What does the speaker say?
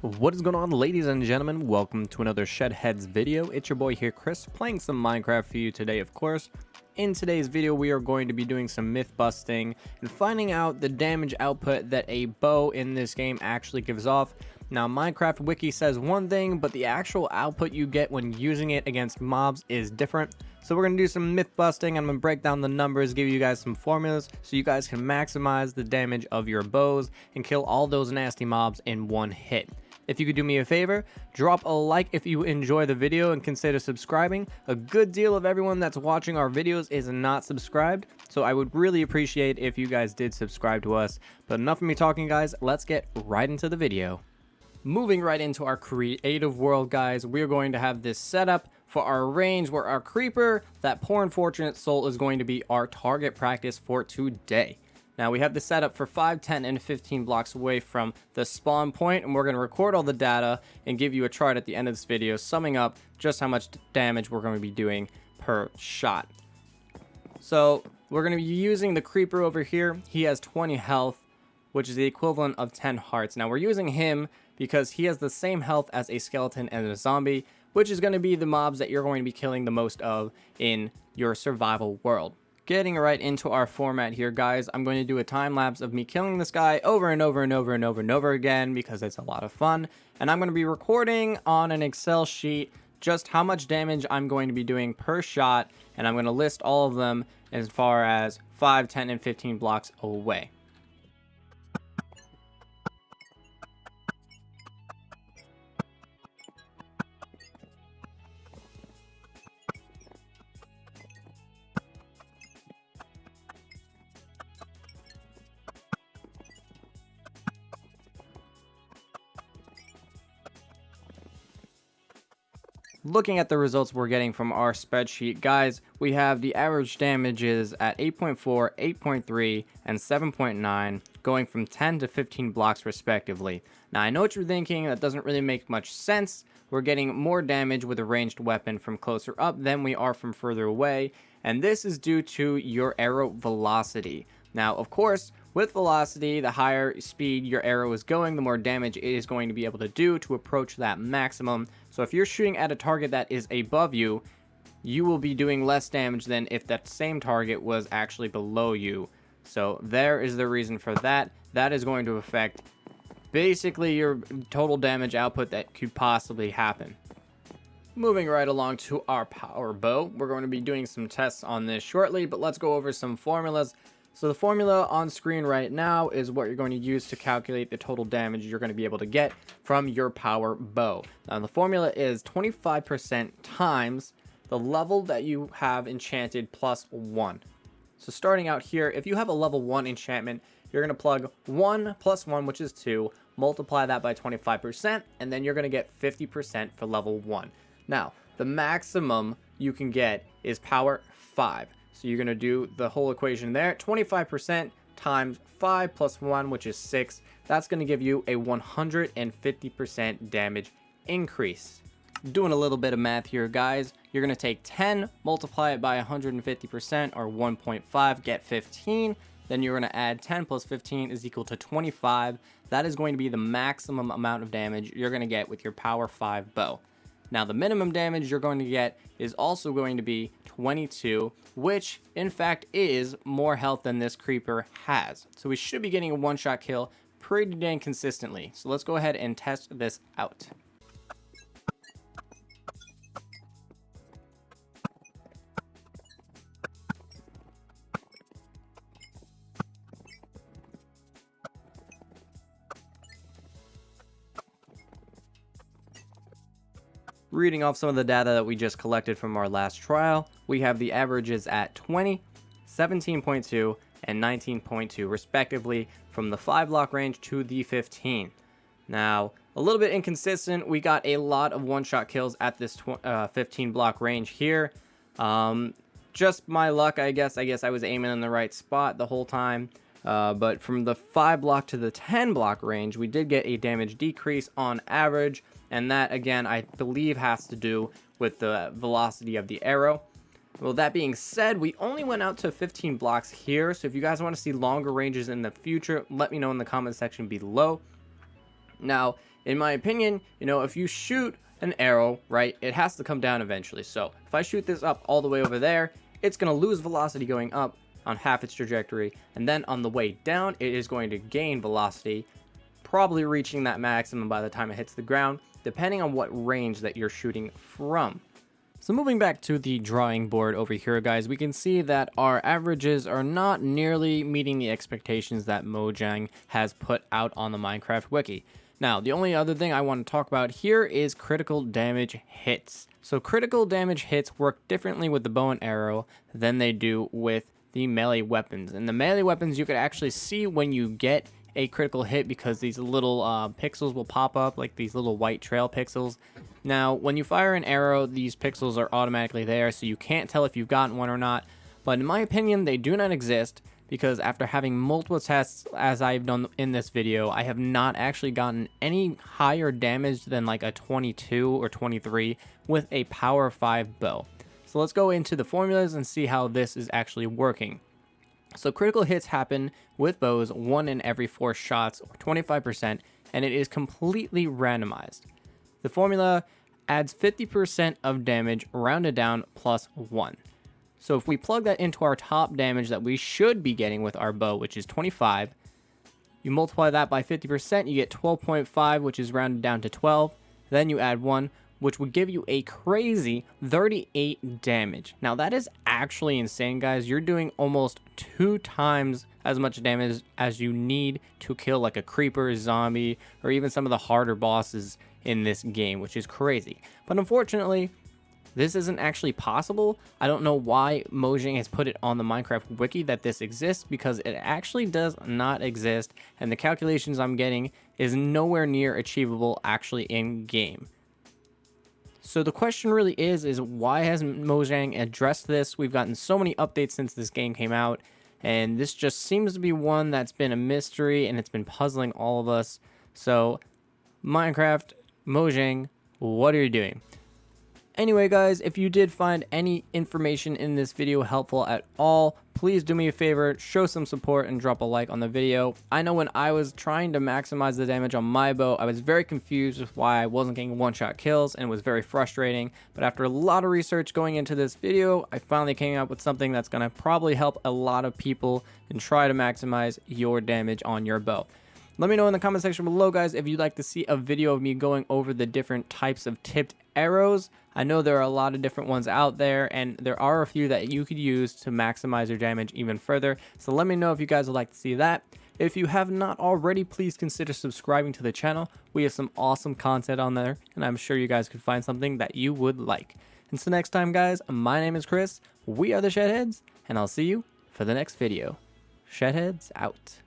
What is going on, ladies and gentlemen? Welcome to another SHEDHEADS video. It's your boy here, Chris, playing some Minecraft for you today, of course. In today's video, we are going to be doing some myth busting and finding out the damage output that a bow in this game actually gives off. Now, Minecraft Wiki says one thing, but the actual output you get when using it against mobs is different. So we're going to do some myth busting. I'm going to break down the numbers, give you guys some formulas so you guys can maximize the damage of your bows and kill all those nasty mobs in one hit. If you could do me a favor, drop a like if you enjoy the video and consider subscribing. A good deal of everyone that's watching our videos is not subscribed, so I would really appreciate if you guys did subscribe to us. But enough of me talking, guys. Let's get right into the video. Moving right into our creative world, guys, we're going to have this setup for our range where our creeper, that poor unfortunate soul, is going to be our target practice for today. Now we have the setup for 5, 10, and 15 blocks away from the spawn point, and we're going to record all the data and give you a chart at the end of this video summing up just how much damage we're going to be doing per shot. So we're going to be using the creeper over here. He has 20 health, which is the equivalent of 10 hearts. Now we're using him because he has the same health as a skeleton and a zombie, which is going to be the mobs that you're going to be killing the most of in your survival world. Getting right into our format here, guys, I'm going to do a time lapse of me killing this guy over and over and over and over and over again because it's a lot of fun. And I'm going to be recording on an Excel sheet just how much damage I'm going to be doing per shot. And I'm going to list all of them as far as 5, 10, and 15 blocks away. Looking at the results we're getting from our spreadsheet, guys, we have the average damages at 8.4, 8.3, and 7.9, going from 10 to 15 blocks respectively. Now, I know what you're thinking, that doesn't really make much sense. We're getting more damage with a ranged weapon from closer up than we are from further away, and this is due to your arrow velocity. Now, of course, with velocity, the higher speed your arrow is going, the more damage it is going to be able to do to approach that maximum. So if you're shooting at a target that is above you, you will be doing less damage than if that same target was actually below you. So there is the reason for that. That is going to affect basically your total damage output that could possibly happen. Moving right along to our power bow. We're going to be doing some tests on this shortly, but let's go over some formulas. So the formula on screen right now is what you're going to use to calculate the total damage you're going to be able to get from your power bow. Now the formula is 25% times the level that you have enchanted plus 1. So starting out here, if you have a level 1 enchantment, you're going to plug 1 plus 1, which is 2, multiply that by 25%, and then you're going to get 50% for level 1. Now, the maximum you can get is power 5. So you're going to do the whole equation there. 25% times 5 plus 1, which is 6. That's going to give you a 150% damage increase. Doing a little bit of math here, guys. You're going to take 10, multiply it by 150%, or 1.5, get 15. Then you're going to add 10 plus 15 is equal to 25. That is going to be the maximum amount of damage you're going to get with your power 5 bow. Now, the minimum damage you're going to get is also going to be 22, which, in fact, is more health than this creeper has. So we should be getting a one-shot kill pretty dang consistently. So let's go ahead and test this out. Reading off some of the data that we just collected from our last trial, we have the averages at 20, 17.2, and 19.2 respectively from the 5 block range to the 15. Now, a little bit inconsistent. We got a lot of one-shot kills at this 15 block range here. Just my luck, I guess. I was aiming in the right spot the whole time. But from the 5 block to the 10 block range, we did get a damage decrease on average. And that, again, I believe has to do with the velocity of the arrow. Well, that being said, we only went out to 15 blocks here. So if you guys want to see longer ranges in the future, let me know in the comment section below. Now, in my opinion, if you shoot an arrow, right, it has to come down eventually. So if I shoot this up all the way over there, it's going to lose velocity going up on half its trajectory, and then on the way down, it is going to gain velocity, probably reaching that maximum by the time it hits the ground, depending on what range that you're shooting from. So moving back to the drawing board over here, guys, we can see that our averages are not nearly meeting the expectations that Mojang has put out on the Minecraft Wiki. Now, the only other thing I want to talk about here is critical damage hits. So critical damage hits work differently with the bow and arrow than they do with the melee weapons. And the melee weapons you could actually see when you get a critical hit because these little pixels will pop up, like these little white trail pixels. Now, when you fire an arrow, these pixels are automatically there, so you can't tell if you've gotten one or not. But in my opinion, they do not exist, because after having multiple tests, as I've done in this video, I have not actually gotten any higher damage than like a 22 or 23 with a Power 5 bow. So let's go into the formulas and see how this is actually working. So critical hits happen with bows 1 in every 4 shots, or 25%, and it is completely randomized. The formula adds 50% of damage rounded down plus 1. So if we plug that into our top damage that we should be getting with our bow, which is 25, you multiply that by 50%, you get 12.5, which is rounded down to 12. Then you add 1, which would give you a crazy 38 damage. Now that is actually insane, guys. You're doing almost 2 times as much damage as you need to kill like a creeper, zombie, or even some of the harder bosses in this game, which is crazy. But unfortunately, this isn't actually possible. I don't know why Mojang has put it on the Minecraft Wiki that this exists, because it actually does not exist, and the calculations I'm getting is nowhere near achievable actually in game. So the question really is why hasn't Mojang addressed this? We've gotten so many updates since this game came out, and this just seems to be one that's been a mystery, and it's been puzzling all of us. So Minecraft, Mojang, what are you doing? Anyway, guys, if you did find any information in this video helpful at all, please do me a favor, show some support and drop a like on the video. I know when I was trying to maximize the damage on my bow, I was very confused with why I wasn't getting one-shot kills, and it was very frustrating. But after a lot of research going into this video, I finally came up with something that's going to probably help a lot of people and try to maximize your damage on your bow. Let me know in the comment section below, guys, if you'd like to see a video of me going over the different types of tipped arrows. I know there are a lot of different ones out there, and there are a few that you could use to maximize your damage even further. So let me know if you guys would like to see that. If you have not already, please consider subscribing to the channel. We have some awesome content on there, and I'm sure you guys could find something that you would like. Until next time, guys, my name is Chris. We are the Shedheads, and I'll see you for the next video. Shedheads out.